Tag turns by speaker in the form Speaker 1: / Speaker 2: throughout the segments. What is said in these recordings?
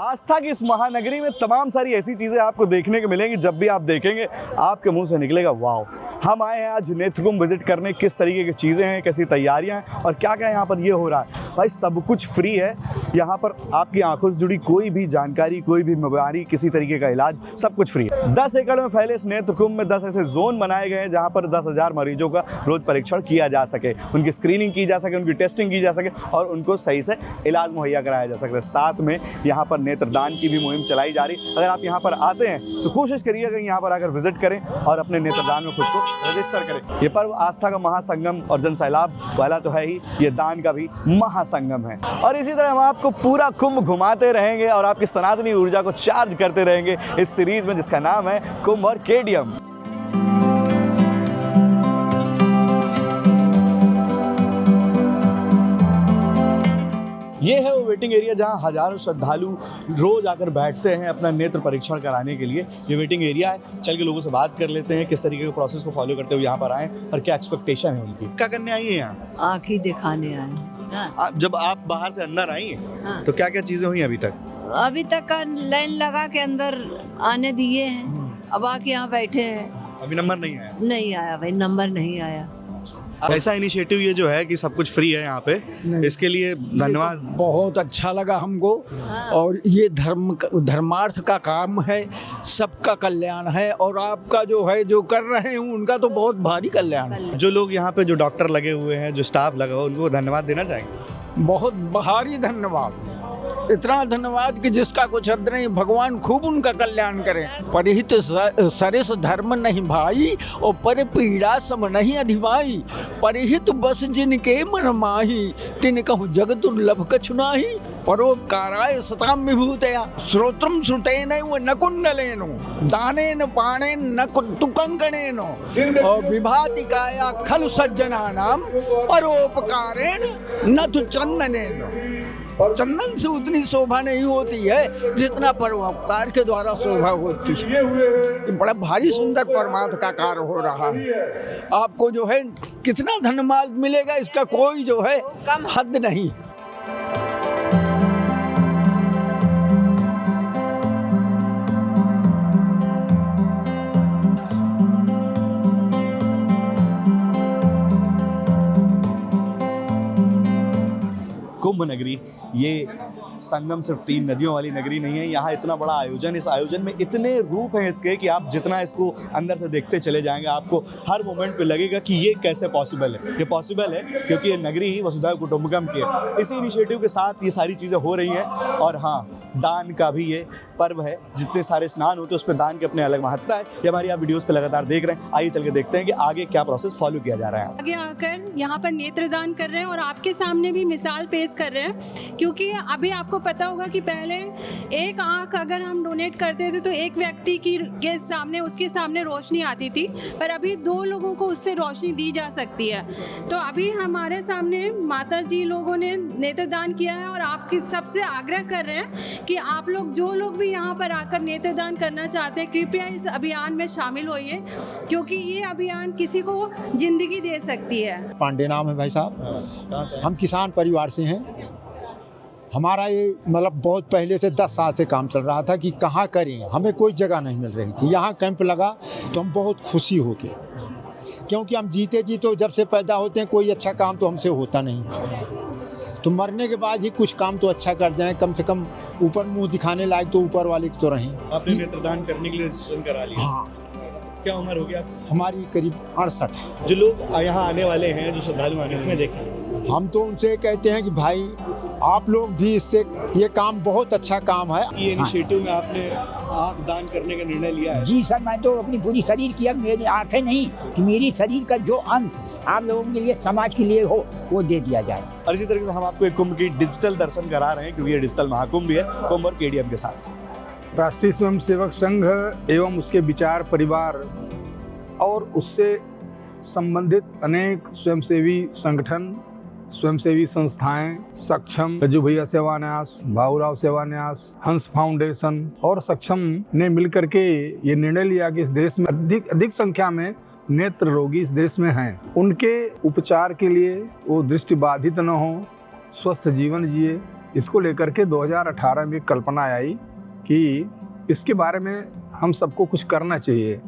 Speaker 1: आस्था की इस महानगरी में तमाम सारी ऐसी चीज़ें आपको देखने को मिलेंगी, जब भी आप देखेंगे आपके मुंह से निकलेगा वाओ। हम आए हैं आज नेत्र कुंभ विजिट करने, किस तरीके की चीज़ें हैं, कैसी तैयारियां हैं और क्या क्या यहाँ पर ये हो रहा है। भाई सब कुछ फ्री है यहाँ पर, आपकी आंखों से जुड़ी कोई भी जानकारी, कोई भी बीमारी, किसी तरीके का इलाज, सब कुछ फ्री है। 10 एकड़ में फैले इस नेत्र कुंभ में 10 ऐसे जोन बनाए गए हैं जहाँ पर 10,000 मरीजों का रोज परीक्षण किया जा सके, उनकी स्क्रीनिंग की जा सके, उनकी टेस्टिंग की जा सके और उनको सही से इलाज मुहैया कराया जा सके। साथ में यहाँ पर नेत्रदान की भी मुहिम चलाई जा रही। अगर आप यहाँ पर आते हैं तो कोशिश करिए कि यहाँ पर आकर विजिट करें और अपने नेत्रदान में खुद को रजिस्टर करें। ये पर्व आस्था का महासंगम और जन सैलाब वाला तो है ही, ये दान का भी महासंगम है। और इसी तरह हम आपको पूरा कुंभ घुमाते रहेंगे और आपकी सनातनी ऊर्जा को चार्ज करते रहेंगे इस सीरीज में जिसका नाम है कुंभ और केडियम। ये है वो वेटिंग एरिया जहां हजारों श्रद्धालु रोज आकर बैठते हैं अपना नेत्र परीक्षण कराने के लिए। ये वेटिंग एरिया है। चल के लोगों से बात कर लेते हैं किस तरीके के प्रोसेस को फॉलो करते हुए यहाँ पर आए और क्या एक्सपेक्टेशन है उनकी। क्या करने आई है यहाँ?
Speaker 2: आँख ही दिखाने आए हैं।
Speaker 1: जब आप बाहर से अंदर आई हैं तो क्या क्या चीजें हुई अभी तक?
Speaker 2: अभी तक का लाइन लगा के अंदर आने दिए हैं, अब आके यहाँ बैठे हैं।
Speaker 1: अभी नंबर नहीं आया?
Speaker 2: नहीं आया भाई, नंबर नहीं आया।
Speaker 1: ऐसा इनिशिएटिव ये जो है कि सब कुछ फ्री है यहाँ पे, इसके लिए धन्यवाद।
Speaker 3: बहुत अच्छा लगा हमको। और ये धर्मार्थ का काम है, सबका कल्याण है और आपका जो है जो कर रहे हैं उनका तो बहुत भारी कल्याण है।
Speaker 1: जो लोग यहाँ पे जो डॉक्टर लगे हुए हैं, जो स्टाफ लगा हुआ, उनको धन्यवाद देना चाहेंगे?
Speaker 3: बहुत भारी धन्यवाद, इतना धन्यवाद कि जिसका कुछ हद नहीं। भगवान खूब उनका कल्याण करे। परिहित सरिस धर्म नहीं भाई और पर पीड़ा सम नहीं अधिभाई। परिहित बस जिनके मन माही तिन कहूँ जग दुर्लभ कछु नाही। परोपकाराय सताम विभूतया श्रोत्रम श्रुतेन व न कुंडलेन दानेन पानेन न तुकंकणेन और विभाति काया खलु सज्जनानाम परोपकारेण न तु चंदनेन। चंदन से उतनी शोभा नहीं होती है जितना परोपकार के द्वारा शोभा होती है। बड़ा भारी सुंदर परमार्थ का कार्य हो रहा है। आपको जो है कितना धन्यवाद मिलेगा इसका कोई जो है हद नहीं।
Speaker 1: कुंभ नगरी ये संगम सिर्फ 3 नदियों वाली नगरी नहीं है। यहाँ इतना बड़ा आयोजन, इस आयोजन में इतने रूप हैं इसके कि आप जितना इसको अंदर से देखते चले जाएंगे आपको हर मोमेंट पे लगेगा कि ये कैसे पॉसिबल है। ये पॉसिबल है क्योंकि ये नगरी ही वसुधैव कुटुंबकम की है। इसी इनिशिएटिव के साथ ये सारी चीज़ें हो रही हैं। और हाँ, दान का भी ये पर्व है। जितने सारे स्नान होते हैं उस पर दान की अपने अलग महत्ता है। ये हमारी आप वीडियोज़ पे लगातार देख रहे हैं। आइए चल के देखते हैं कि आगे क्या प्रोसेस फॉलो किया जा रहा है।
Speaker 4: आगे आकर यहाँ पर नेत्रदान कर रहे हैं और आपके सामने भी मिसाल पेश कर रहे हैं। क्योंकि अभी आपको पता होगा कि पहले एक आंख अगर हम डोनेट करते थे तो एक व्यक्ति के सामने, उसके सामने रोशनी आती थी, पर अभी 2 लोगों को उससे रोशनी दी जा सकती है। तो अभी हमारे सामने माता जी लोगों ने नेत्रदान किया है और आपकी सबसे आग्रह कर रहे हैं कि आप लोग जो लोग भी यहाँ पर आकर नेत्रदान करना चाहते हैं कृपया इस अभियान में शामिल होइए, क्योंकि ये अभियान किसी को जिंदगी दे सकती है।
Speaker 5: पांडे नाम है भाई साहब। हम किसान परिवार से हैं। हमारा ये मतलब बहुत पहले से 10 साल से काम चल रहा था कि कहाँ करें, हमें कोई जगह नहीं मिल रही थी। यहाँ कैंप लगा तो हम बहुत खुशी हो गए, क्योंकि हम जीते जी तो जब से पैदा होते हैं कोई अच्छा काम तो हमसे होता नहीं, तो मरने के बाद ही कुछ काम तो अच्छा कर जाएं, कम से कम ऊपर मुंह दिखाने लायक तो ऊपर वाले तो रहें।
Speaker 1: आपने नेत्रदान करने के लिए रजिस्ट्रेशन करा लिया?
Speaker 5: हाँ।
Speaker 1: क्या उम्र हो गया?
Speaker 5: हमारी करीब 68 है।
Speaker 1: जो लोग यहाँ आने वाले हैं, जो श्रद्धालु आने वाले हैं,
Speaker 5: हम तो उनसे कहते हैं कि भाई आप लोग भी इससे, ये काम बहुत अच्छा काम है।
Speaker 1: ये इनिशिएटिव में आपने आँख दान करने का निर्णय लिया है?
Speaker 6: जी सर, मैं तो अपनी पूरी शरीर की, मेरी आंखें नहीं कि मेरी शरीर का जो अंश आप लोगों के लिए, समाज के लिए हो, वो दे दिया जाए।
Speaker 1: और इसी तरीके से हम आपको एक कुंभ की डिजिटल दर्शन करा रहे हैं, क्योंकि ये डिजिटल महाकुंभ भी है कुंभ और केडियम के साथ।
Speaker 7: राष्ट्रीय स्वयंसेवक संघ एवं उसके विचार परिवार और उससे संबंधित अनेक स्वयंसेवी संगठन, स्वयंसेवी संस्थाएं, सक्षम, रज्जू भैया सेवान्यास, भाऊराव सेवान्यास, हंस फाउंडेशन और सक्षम ने मिलकर के ये निर्णय लिया कि इस देश में अधिक संख्या में नेत्र रोगी इस देश में हैं। उनके उपचार के लिए वो दृष्टि बाधित न हो, स्वस्थ जीवन जिए, इसको लेकर के 2018 में कल्पना आई कि इसके बारे में हम सबको कुछ करना चाहिए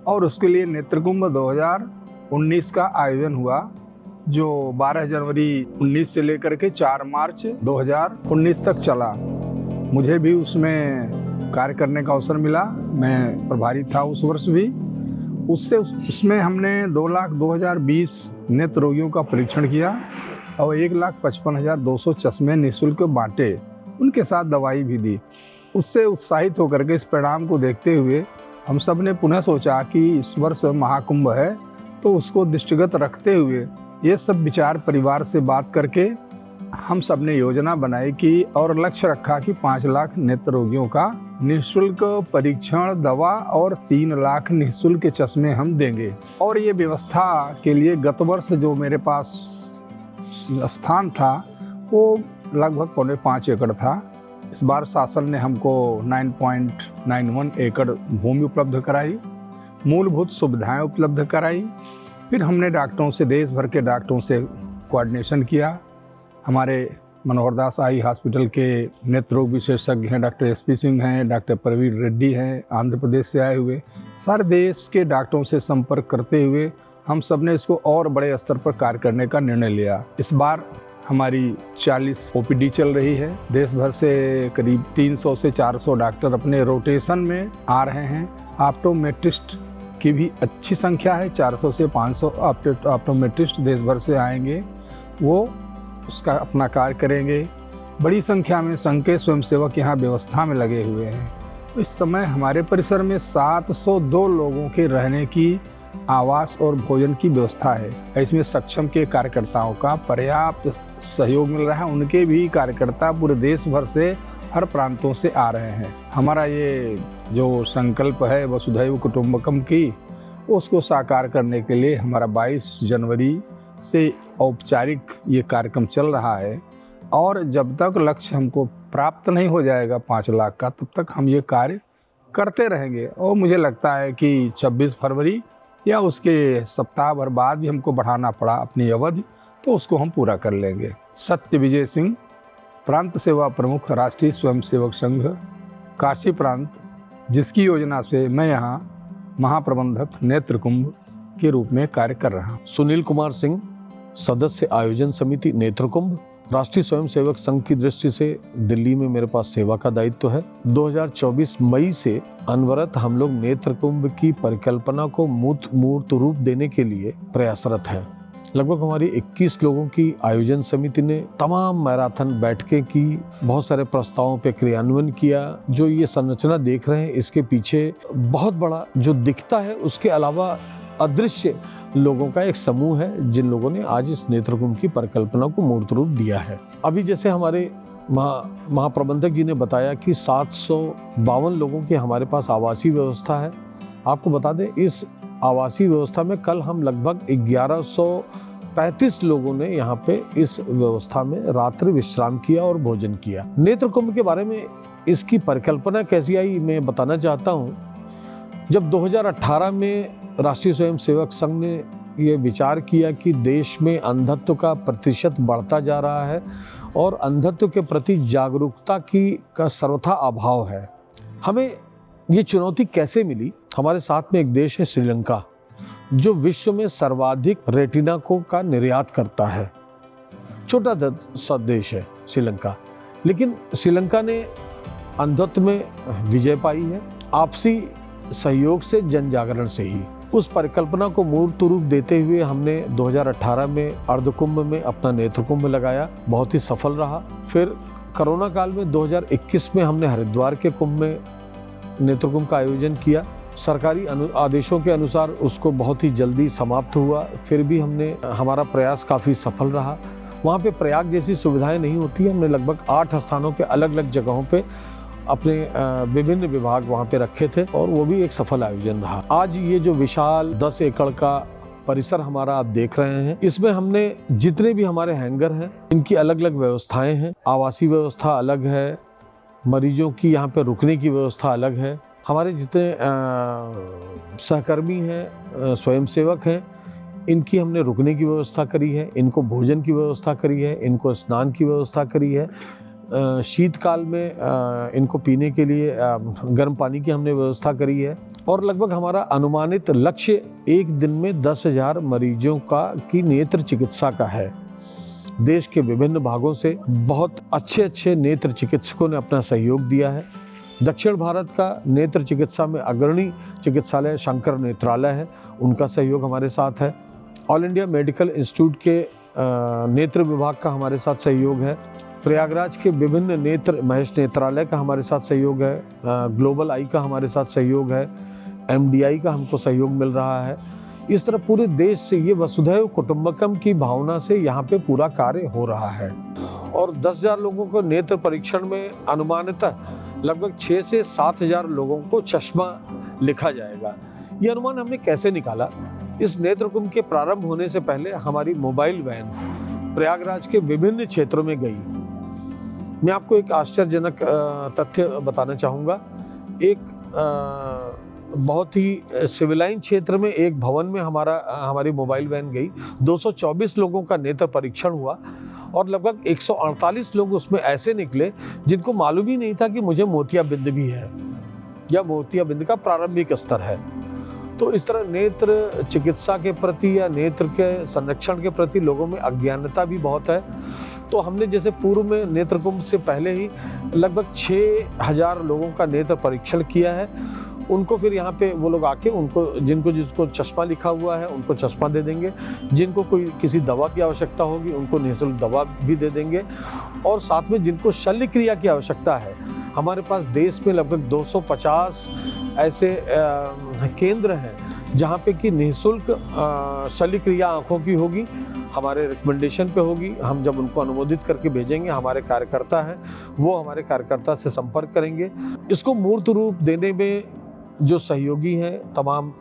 Speaker 7: और उसके लिए नेत्र कुंभ 2019 का आयोजन हुआ, जो 12 जनवरी 19 से लेकर के 4 मार्च 2019 तक चला। मुझे भी उसमें कार्य करने का अवसर मिला, मैं प्रभारी था उस वर्ष भी। उसमें हमने 2,02,020 नेत्र रोगियों का परीक्षण किया और 1,55,200 चश्मे निःशुल्क बांटे, उनके साथ दवाई भी दी। उससे उत्साहित होकर के इस परिणाम को देखते हुए हम सब ने पुनः सोचा कि इस वर्ष महाकुंभ है, तो उसको दृष्टिगत रखते हुए ये सब विचार परिवार से बात करके हम सब ने योजना बनाई कि और लक्ष्य रखा कि 5 लाख नेत्र रोगियों का निःशुल्क परीक्षण, दवा और 3 लाख निःशुल्क चश्मे हम देंगे। और ये व्यवस्था के लिए गत वर्ष जो मेरे पास स्थान था वो लगभग 5.25 एकड़ था। इस बार शासन ने हमको 9.91 एकड़ भूमि उपलब्ध कराई, मूलभूत सुविधाएं उपलब्ध कराई। फिर हमने डॉक्टरों से, देश भर के डॉक्टरों से कोऑर्डिनेशन किया। हमारे मनोहर दास आई हॉस्पिटल के नेत्र रोग विशेषज्ञ हैं, डॉक्टर SP सिंह हैं, डॉक्टर प्रवीण रेड्डी हैं, आंध्र प्रदेश से आए हुए। सारे देश के डॉक्टरों से संपर्क करते हुए हम सब ने इसको और बड़े स्तर पर कार्य करने का निर्णय लिया। इस बार हमारी 40 OPD चल रही है। देश भर से करीब 300 से 400 डॉक्टर अपने रोटेशन में आ रहे हैं। ऑप्टोमेट्रिस्ट की भी अच्छी संख्या है, 400 से 500 ऑप्टोमेट्रिस्ट देश भर से आएंगे, वो उसका अपना कार्य करेंगे। बड़ी संख्या में संघ के स्वयंसेवक यहाँ व्यवस्था में लगे हुए हैं। इस समय हमारे परिसर में 702 लोगों के रहने की, आवास और भोजन की व्यवस्था है। इसमें सक्षम के कार्यकर्ताओं का पर्याप्त सहयोग मिल रहा है। उनके भी कार्यकर्ता पूरे देश भर से, हर प्रांतों से आ रहे हैं। हमारा ये जो संकल्प है वसुधैव कुटुंबकम की, उसको साकार करने के लिए हमारा 22 जनवरी से औपचारिक ये कार्यक्रम चल रहा है। और जब तक लक्ष्य हमको प्राप्त नहीं हो जाएगा 5 लाख का, तब तक हम ये कार्य करते रहेंगे। और मुझे लगता है कि 26 फरवरी या उसके सप्ताह भर बाद भी हमको बढ़ाना पड़ा अपनी अवधि, तो उसको हम पूरा कर लेंगे। सत्यविजय सिंह, प्रांत सेवा प्रमुख, राष्ट्रीय स्वयंसेवक संघ, काशी प्रांत, जिसकी योजना से मैं यहाँ महाप्रबंधक नेत्र कुंभ के रूप में कार्य कर रहा हूँ।
Speaker 8: सुनील कुमार सिंह, सदस्य आयोजन समिति नेत्र कुंभ, राष्ट्रीय स्वयंसेवक संघ की दृष्टि से दिल्ली में मेरे पास सेवा का दायित्व है। 2024 मई से अनवरत हम लोग नेत्र कुंभ की परिकल्पना को मूर्त रूप देने के लिए प्रयासरत हैं। लगभग हमारी 21 लोगों की आयोजन समिति ने तमाम मैराथन बैठकें की, बहुत सारे प्रस्तावों पे क्रियान्वयन किया। जो ये संरचना देख रहे हैं, इसके पीछे बहुत बड़ा जो दिखता है, उसके अलावा अदृश्य लोगों का एक समूह है, जिन लोगों ने आज इस नेत्र कुंभ की परिकल्पना को मूर्त रूप दिया है। अभी जैसे हमारे महाप्रबंधक जी ने बताया कि 752 लोगों की हमारे पास आवासीय व्यवस्था है। आपको बता दें, इस आवासीय व्यवस्था में कल हम लगभग 1135 लोगों ने यहाँ पे इस व्यवस्था में रात्रि विश्राम किया और भोजन किया। नेत्र कुंभ के बारे में इसकी परिकल्पना कैसी आई, मैं बताना चाहता हूँ। जब 2018 में राष्ट्रीय स्वयंसेवक संघ ने ये विचार किया कि देश में अंधत्व का प्रतिशत बढ़ता जा रहा है और अंधत्व के प्रति जागरूकता का सर्वथा अभाव है, हमें ये चुनौती कैसे मिली। हमारे साथ में एक देश है श्रीलंका, जो विश्व में सर्वाधिक रेटिना का निर्यात करता है। छोटा सा देश है श्रीलंका, लेकिन श्रीलंका ने अंधत्व में विजय पाई है, आपसी सहयोग से, जन जागरण से ही। उस परिकल्पना को मूर्त रूप देते हुए हमने 2018 में अर्धकुंभ में अपना नेत्र कुंभ लगाया, बहुत ही सफल रहा। फिर कोरोना काल में 2021 में हमने हरिद्वार के कुंभ में नेत्र कुंभ का आयोजन किया। सरकारी आदेशों के अनुसार उसको बहुत ही जल्दी समाप्त हुआ, फिर भी हमारा प्रयास काफ़ी सफल रहा। वहाँ पे प्रयाग जैसी सुविधाएं नहीं होती। हमने लगभग 8 स्थानों पे, अलग अलग जगहों पे अपने विभिन्न विभाग वहाँ पे रखे थे और वो भी एक सफल आयोजन रहा। आज ये जो विशाल 10 एकड़ का परिसर हमारा आप देख रहे हैं, इसमें हमने जितने भी हमारे हैंगर हैं, इनकी अलग अलग व्यवस्थाएं हैं। आवासीय व्यवस्था अलग है, मरीजों की यहाँ पे रुकने की व्यवस्था अलग है। हमारे जितने सहकर्मी हैं, स्वयंसेवक हैं, इनकी हमने रुकने की व्यवस्था करी है, इनको भोजन की व्यवस्था करी है, इनको स्नान की व्यवस्था करी है। शीतकाल में इनको पीने के लिए गर्म पानी की हमने व्यवस्था करी है और लगभग हमारा अनुमानित लक्ष्य एक दिन में 10,000 मरीजों की नेत्र चिकित्सा का है। देश के विभिन्न भागों से बहुत अच्छे नेत्र चिकित्सकों ने अपना सहयोग दिया है। दक्षिण भारत का नेत्र चिकित्सा में अग्रणी चिकित्सालय शंकर नेत्रालय है, उनका सहयोग हमारे साथ है। ऑल इंडिया मेडिकल इंस्टीट्यूट के नेत्र विभाग का हमारे साथ सहयोग है। प्रयागराज के विभिन्न नेत्र महेश नेत्रालय का हमारे साथ सहयोग है। ग्लोबल आई का हमारे साथ सहयोग है। MDI का हमको सहयोग मिल रहा है। इस तरह पूरे देश से ये वसुधैव कुटुंबकम की भावना से यहाँ पे पूरा कार्य हो रहा है और 10,000 लोगों को नेत्र परीक्षण में अनुमानतः लगभग 6 से 7,000 लोगों को चश्मा लिखा जाएगा। ये अनुमान हमने कैसे निकाला? इस नेत्र कुंभ के प्रारंभ होने से पहले हमारी मोबाइल वैन प्रयागराज के विभिन्न क्षेत्रों में गई। मैं आपको एक आश्चर्यजनक तथ्य बताना चाहूँगा। एक बहुत ही सिविलाइन क्षेत्र में एक भवन में हमारी मोबाइल वैन गई। 224 लोगों का नेत्र परीक्षण हुआ और लगभग 148 लोग उसमें ऐसे निकले जिनको मालूम ही नहीं था कि मुझे मोतियाबिंद भी है या मोतियाबिंद का प्रारंभिक स्तर है। तो इस तरह नेत्र चिकित्सा के प्रति या नेत्र के संरक्षण के प्रति लोगों में अज्ञानता भी बहुत है। तो हमने जैसे पूर्व में नेत्र कुंभ से पहले ही लगभग 6,000 लोगों का नेत्र परीक्षण किया है। उनको फिर यहाँ पे वो लोग आके जिसको चश्मा लिखा हुआ है उनको चश्मा दे देंगे। जिनको किसी दवा की आवश्यकता होगी उनको निःशुल्क दवा भी दे देंगे और साथ में जिनको शल्य क्रिया की आवश्यकता है, हमारे पास देश में लगभग 250 ऐसे केंद्र हैं जहाँ पे कि निःशुल्क शल्य क्रिया आँखों की होगी, हमारे रिकमेंडेशन पे होगी। हम जब उनको अनुमोदित करके भेजेंगे, हमारे कार्यकर्ता हैं वो हमारे कार्यकर्ता से संपर्क करेंगे। इसको मूर्त रूप देने में जो सहयोगी हैं तमाम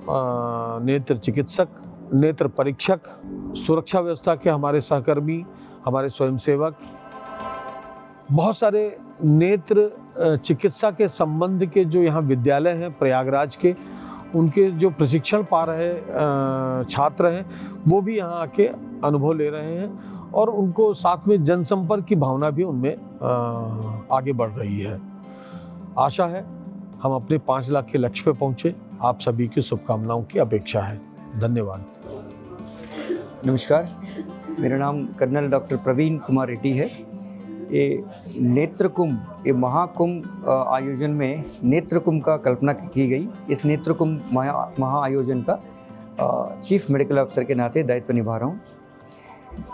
Speaker 8: नेत्र चिकित्सक, नेत्र परीक्षक, सुरक्षा व्यवस्था के हमारे सहकर्मी, हमारे स्वयंसेवक, बहुत सारे नेत्र चिकित्सा के संबंध के जो यहाँ विद्यालय हैं प्रयागराज के, उनके जो प्रशिक्षण पा रहे छात्र हैं वो भी यहाँ आके अनुभव ले रहे हैं और उनको साथ में जनसंपर्क की भावना भी उनमें आगे बढ़ रही है। आशा है हम अपने 5 लाख के लक्ष्य पे पहुँचे। आप सभी की शुभकामनाओं की अपेक्षा है। धन्यवाद।
Speaker 9: नमस्कार, मेरा नाम कर्नल डॉक्टर प्रवीण कुमार रेड्डी है। ये नेत्र कुंभ, ये महाकुंभ आयोजन में नेत्र कुंभ का कल्पना की गई। इस नेत्र कुंभ महा आयोजन का चीफ मेडिकल अफसर के नाते दायित्व निभा रहा हूँ।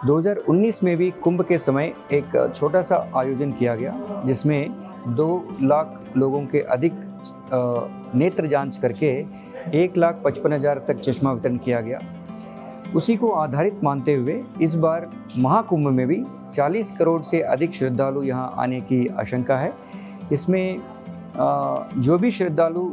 Speaker 9: 2019 में भी कुंभ के समय एक छोटा सा आयोजन किया गया जिसमें 2 लाख लोगों के अधिक नेत्र जांच करके 1,55,000 तक चश्मा वितरण किया गया। उसी को आधारित मानते हुए इस बार महाकुंभ में भी 40 करोड़ से अधिक श्रद्धालु यहाँ आने की आशंका है। इसमें जो भी श्रद्धालु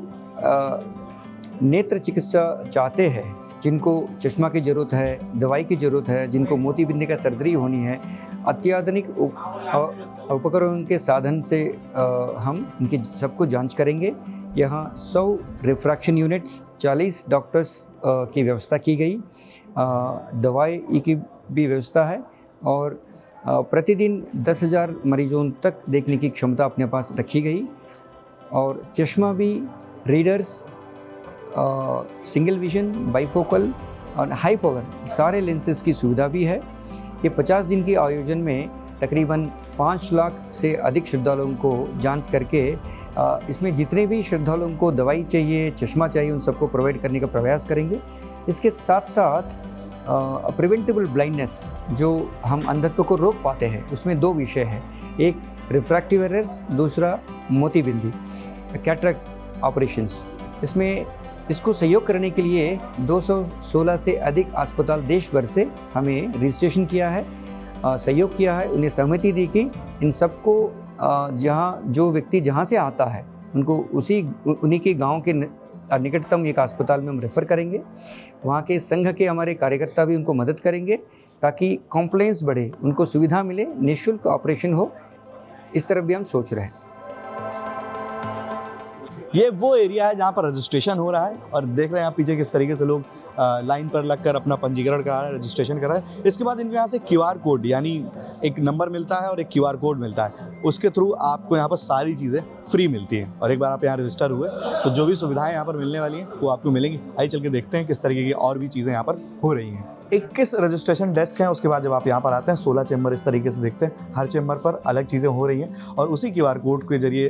Speaker 9: नेत्र चिकित्सा चाहते हैं, जिनको चश्मा की ज़रूरत है, दवाई की ज़रूरत है, जिनको मोतीबिंदी का सर्जरी होनी है, अत्याधुनिक उपकरणों के साधन से हम इनकी सबको जांच करेंगे। यहाँ 100 रिफ्रैक्शन यूनिट्स, 40 डॉक्टर्स की व्यवस्था की गई, दवाई की भी व्यवस्था है और प्रतिदिन 10,000 मरीजों तक देखने की क्षमता अपने पास रखी गई और चश्मा भी रीडर्स, सिंगल विजन, बाइफोकल और हाई पावर सारे लेंसेज की सुविधा भी है। ये 50 दिन के आयोजन में तकरीबन 5 लाख से अधिक श्रद्धालुओं को जांच करके इसमें जितने भी श्रद्धालुओं को दवाई चाहिए, चश्मा चाहिए, उन सबको प्रोवाइड करने का प्रयास करेंगे। इसके साथ साथ प्रिवेंटेबल ब्लाइंडनेस, जो हम अंधत्व को रोक पाते हैं, उसमें 2 विषय हैं। एक रिफ्रैक्टिव एरर्स, दूसरा मोतीबिंदी, कैटरेक्ट ऑपरेशंस। इसमें इसको सहयोग करने के लिए 216 से अधिक अस्पताल देश भर से हमें रजिस्ट्रेशन किया है, सहयोग किया है, उन्हें सहमति दी कि इन सबको जो व्यक्ति जहाँ से आता है उनको उन्हीं के गांव के निकटतम एक अस्पताल में हम रेफ़र करेंगे। वहाँ के संघ के हमारे कार्यकर्ता भी उनको मदद करेंगे ताकि कॉम्प्लायंस बढ़े, उनको सुविधा मिले, निःशुल्क ऑपरेशन हो। इस तरफ भी हम सोच रहे हैं।
Speaker 1: ये वो एरिया है जहाँ पर रजिस्ट्रेशन हो रहा है और देख रहे हैं आप पीछे किस तरीके से लोग लाइन पर लगकर अपना पंजीकरण करा रहे हैं, रजिस्ट्रेशन करा रहे हैं। इसके बाद इनको यहाँ से QR कोड यानी एक नंबर मिलता है और एक QR कोड मिलता है, उसके थ्रू आपको यहाँ पर सारी चीज़ें फ्री मिलती हैं। और एक बार आप यहाँ रजिस्टर हुए तो जो भी सुविधाएं यहाँ पर मिलने वाली हैं वो आपको मिलेंगी। आइए चल के देखते हैं किस तरीके की और भी चीज़ें यहाँ पर हो रही हैं। 21 रजिस्ट्रेशन डेस्क हैं। उसके बाद जब आप यहाँ पर आते हैं 16 चैम्बर इस तरीके से देखते हैं, हर चैम्बर पर अलग चीज़ें हो रही हैं और उसी QR कोड के जरिए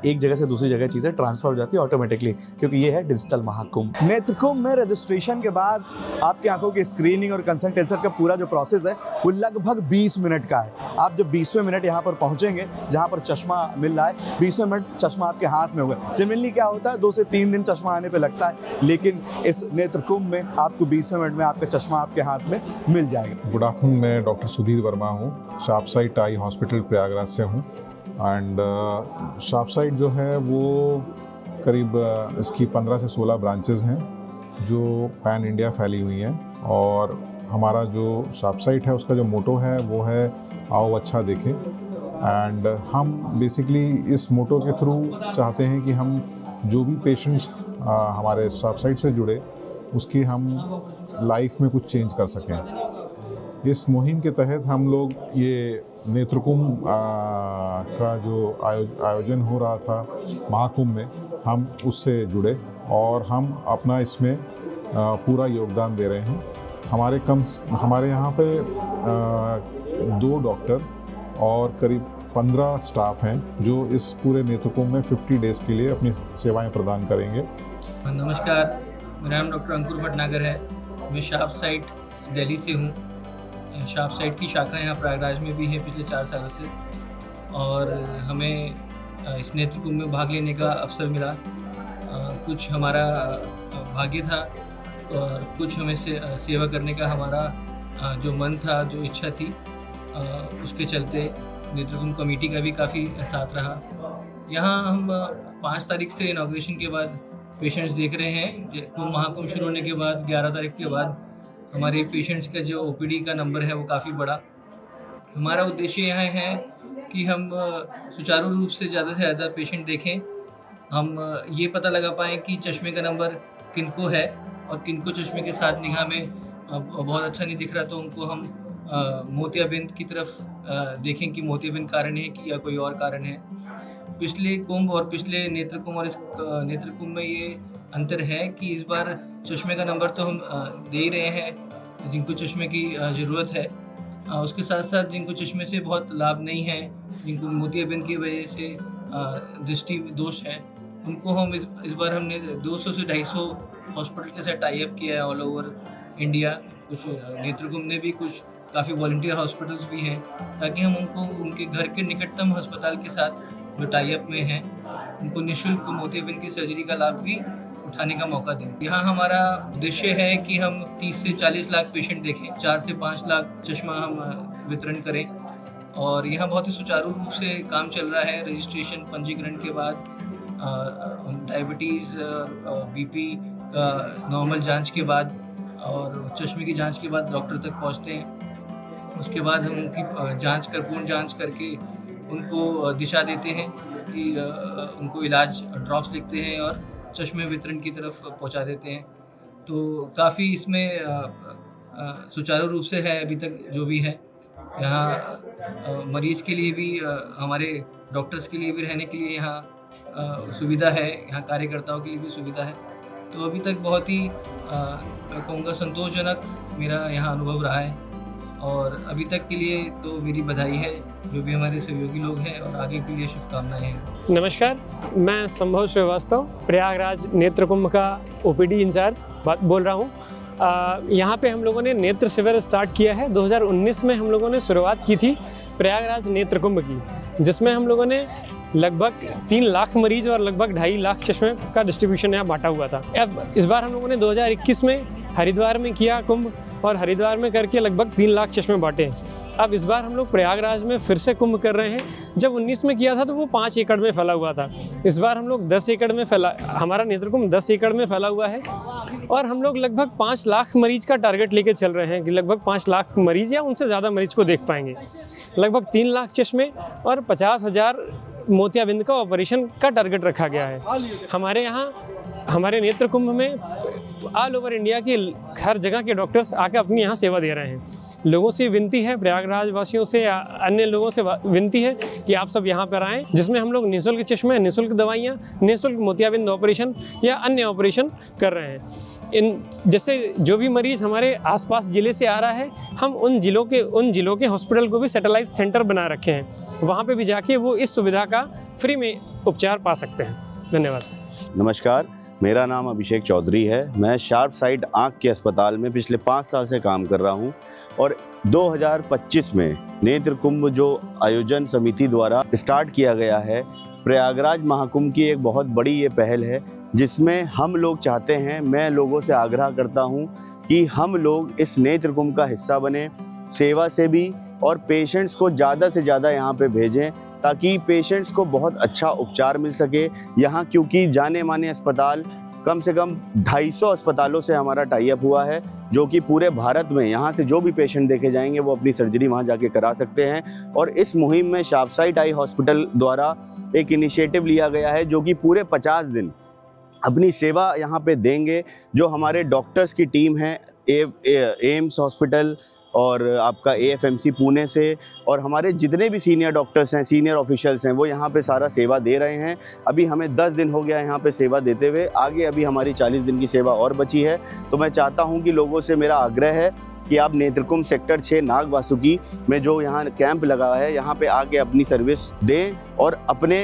Speaker 1: एक जगह से दूसरी जगह चीज़ें ट्रांसफ़र हो जाती है ऑटोमेटिकली, क्योंकि ये है डिजिटल महाकुंभ। नेत्र कुंभ में रजिस्ट्रेशन के बाद आपकी आंखों की स्क्रीनिंग और कंसल्टेशन का पूरा जो प्रोसेस है वो लगभग 20 मिनट का है। आप जब 20वें मिनट यहाँ पर पहुँचेंगे जहाँ पर चश्मा मिल रहा है, 20वें मिनट चश्मा आपके हाथ में होगा। जनरली क्या होता है 2 से 3 दिन चश्मा आने पे लगता है, लेकिन इस नेत्र कुंभ में आपको 20वें मिनट में आपका चश्मा आपके हाथ में मिल जाएगा।
Speaker 10: गुड आफ्टरनून, मैं डॉक्टर सुधीर वर्मा हूँ, शार्पसाइट आई हॉस्पिटल प्रयागराज से हूँ। एंड शार्पसाइट जो है वो करीब इसकी 15 से 16 ब्रांचेज़ हैं जो पैन इंडिया फैली हुई हैं। और हमारा जो शार्पसाइट है उसका जो मोटो है वो है आओ अच्छा देखें। एंड हम बेसिकली इस मोटो के थ्रू चाहते हैं कि हम जो भी पेशेंट्स हमारे शार्पसाइट से जुड़े उसकी हम लाइफ में कुछ चेंज कर सकें। इस मुहिम के तहत हम लोग ये नेत्रकुंभ का जो आयोजन हो रहा था महाकुंभ में, हम उससे जुड़े और हम अपना इसमें पूरा योगदान दे रहे हैं। हमारे यहाँ पे 2 डॉक्टर और करीब 15 स्टाफ हैं जो इस पूरे नेत्रकुंभ में 50 डेज़ के लिए अपनी सेवाएं प्रदान करेंगे।
Speaker 11: नमस्कार, मेरा नाम डॉक्टर अंकुर भटनागर है। मैं शार्पसाइट दिल्ली से हूँ। शार्पसाइट की शाखा यहाँ प्रयागराज में भी है पिछले 4 सालों से, और हमें इस नेत्रकुंभ में भाग लेने का अवसर मिला। कुछ हमारा भाग्य था और कुछ हमें सेवा करने का हमारा जो मन था, जो इच्छा थी, उसके चलते नेत्रकुंभ कमेटी का भी काफ़ी साथ रहा। यहाँ हम 5 तारीख से इनॉग्रेशन के बाद पेशेंट्स देख रहे हैं। कुंभ महाकुंभ शुरू होने के बाद 11 तारीख के बाद हमारे पेशेंट्स का जो OPD का नंबर है वो काफ़ी बड़ा। हमारा उद्देश्य यहाँ है कि हम सुचारू रूप से ज़्यादा पेशेंट देखें, हम ये पता लगा पाएँ कि चश्मे का नंबर किनको है और किनको चश्मे के साथ निगाह में बहुत अच्छा नहीं दिख रहा तो उनको हम मोतियाबिंद की तरफ देखें कि मोतियाबिंद कारण है कि या कोई और कारण है। पिछले कुंभ और पिछले नेत्रकुंभ और इस नेत्रकुंभ में ये अंतर है कि इस बार चश्मे का नंबर तो हम दे ही रहे हैं जिनको चश्मे की ज़रूरत है, उसके साथ साथ जिनको चश्मे से बहुत लाभ नहीं है, जिनको मोतियाबिंद की वजह से दृष्टि दोष है, उनको हम इस बार हमने 200 से 250 हॉस्पिटल के साथ टाई अप किया है ऑल ओवर इंडिया। कुछ नेत्रकुंभ ने भी कुछ काफ़ी वॉलंटियर हॉस्पिटल्स भी हैं ताकि हम उनको उनके घर के निकटतम अस्पताल के साथ जो टाई अप में हैं उनको निःशुल्क मोतियाबिंद की सर्जरी का लाभ भी उठाने का मौका दें। यहाँ हमारा उद्देश्य है कि हम 30 से 40 लाख पेशेंट देखें, 4 से 5 लाख चश्मा हम वितरण करें और यहाँ बहुत ही सुचारू रूप से काम चल रहा है। रजिस्ट्रेशन पंजीकरण के बाद डायबिटीज़ BP का नॉर्मल जांच के बाद और चश्मे की जांच के बाद डॉक्टर तक पहुँचते हैं। उसके बाद हम उनकी जांच पूर्ण जांच करके उनको दिशा देते हैं कि उनको इलाज ड्रॉप्स लिखते हैं और चश्मे वितरण की तरफ पहुंचा देते हैं। तो काफ़ी इसमें सुचारू रूप से है अभी तक जो भी है। यहाँ मरीज़ के लिए भी हमारे डॉक्टर्स के लिए भी रहने के लिए यहाँ सुविधा है, यहाँ कार्यकर्ताओं के लिए भी सुविधा है। तो अभी तक बहुत ही मैं कहूँगा संतोषजनक मेरा यहाँ अनुभव रहा है और अभी तक के लिए तो मेरी बधाई है जो भी हमारे सहयोगी लोग हैं और आगे के लिए शुभकामनाएं हैं।
Speaker 12: नमस्कार, मैं संभव श्रीवास्तव प्रयागराज नेत्रकुंभ का OPD इंचार्ज बोल रहा हूँ। यहाँ पे हम लोगों ने नेत्र शिविर स्टार्ट किया है। 2019 में हम लोगों ने शुरुआत की थी प्रयागराज नेत्रकुंभ की, जिसमें हम लोगों ने लगभग 3 लाख मरीज और लगभग 2.5 लाख चश्मे का डिस्ट्रीब्यूशन यहाँ बांटा हुआ था। अब इस बार हम लोगों ने 2021 में हरिद्वार में किया कुंभ और हरिद्वार में करके लगभग 3 लाख चश्मे बांटे। अब इस बार हम लोग प्रयागराज में फिर से कुंभ कर रहे हैं। जब 19 में किया था तो वो 5 एकड़ में फैला हुआ था। इस बार हम लोग 10 एकड़ में हमारा नेत्रकुंभ 10 एकड़ में फैला हुआ है और हम लोग लगभग 5 लाख मरीज का टारगेट लेके चल रहे हैं कि लगभग 5 लाख मरीज या उनसे ज़्यादा मरीज को देख पाएंगे। लगभग 3 लाख चश्मे और 50,000 मोतियाबिंद का ऑपरेशन का टारगेट रखा गया है। हमारे यहाँ हमारे नेत्र कुंभ में ऑल ओवर इंडिया के हर जगह के डॉक्टर्स आकर अपनी यहाँ सेवा दे रहे हैं। लोगों से विनती है, प्रयागराज वासियों से या अन्य लोगों से विनती है कि आप सब यहाँ पर आएँ, जिसमें हम लोग निःशुल्क चश्मे, निःशुल्क दवाइयाँ, निःशुल्क मोतियाबिंद ऑपरेशन या अन्य ऑपरेशन कर रहे हैं। इन जैसे जो भी मरीज़ हमारे आसपास ज़िले से आ रहा है, हम उन जिलों के हॉस्पिटल को भी सैटेलाइट सेंटर बना रखे हैं, वहाँ पे भी जाके वो इस सुविधा का फ्री में उपचार पा सकते हैं। धन्यवाद।
Speaker 13: नमस्कार, मेरा नाम अभिषेक चौधरी है। मैं शार्प साइट आँख के अस्पताल में पिछले 5 साल से काम कर रहा हूँ और 2025 में नेत्र कुंभ जो आयोजन समिति द्वारा स्टार्ट किया गया है, प्रयागराज महाकुंभ की एक बहुत बड़ी ये पहल है, जिसमें हम लोग चाहते हैं, मैं लोगों से आग्रह करता हूँ कि हम लोग इस नेत्र कुंभ का हिस्सा बने, सेवा से भी, और पेशेंट्स को ज़्यादा से ज़्यादा यहाँ पे भेजें ताकि पेशेंट्स को बहुत अच्छा उपचार मिल सके। यहाँ क्योंकि जाने माने अस्पताल, कम से कम 250 अस्पतालों से हमारा टाई अप हुआ है, जो कि पूरे भारत में यहाँ से जो भी पेशेंट देखे जाएंगे वो अपनी सर्जरी वहाँ जाके करा सकते हैं। और इस मुहिम में शार्प साइट आई हॉस्पिटल द्वारा एक इनिशिएटिव लिया गया है, जो कि पूरे 50 दिन अपनी सेवा यहाँ पे देंगे। जो हमारे डॉक्टर्स की टीम है एम्स हॉस्पिटल और आपका AFMC पुणे से, और हमारे जितने भी सीनियर डॉक्टर्स हैं, सीनियर ऑफिशियल्स हैं, वो यहाँ पे सारा सेवा दे रहे हैं। अभी हमें 10 दिन हो गया यहाँ पे सेवा देते हुए, आगे अभी हमारी 40 दिन की सेवा और बची है। तो मैं चाहता हूँ कि लोगों से मेरा आग्रह है कि आप नेत्रकुंभ सेक्टर 6 नाग वासुकी में जो यहाँ कैंप लगा है, यहाँ पे आके अपनी सर्विस दें और अपने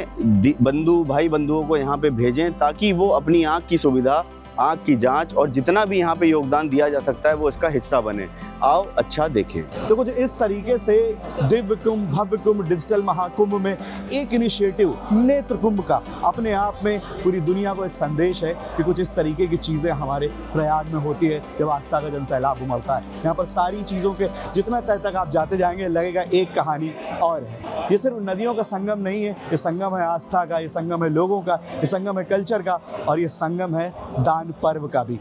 Speaker 13: भाई बंधुओं को यहाँ पे भेजें, ताकि वो अपनी आँख की सुविधा, आँख की जांच और जितना भी यहाँ पे योगदान दिया जा सकता है वो इसका हिस्सा बने। आओ अच्छा देखें।
Speaker 1: तो कुछ इस तरीके से दिव्य कुंभ, भव्य कुंभ, डिजिटल महाकुंभ में एक इनिशिएटिव नेत्र कुंभ का अपने आप में पूरी दुनिया को एक संदेश है कि कुछ इस तरीके की चीज़ें हमारे प्रयाग में होती है जब आस्था का जनसैलाब उमड़ता है। यहाँ पर सारी चीज़ों के जितना तय तक आप जाते जाएंगे लगेगा एक कहानी और है। ये सिर्फ नदियों का संगम नहीं है, ये संगम है आस्था का, ये संगम है लोगों का, ये संगम है कल्चर का, और ये संगम है दान पर्व का भी।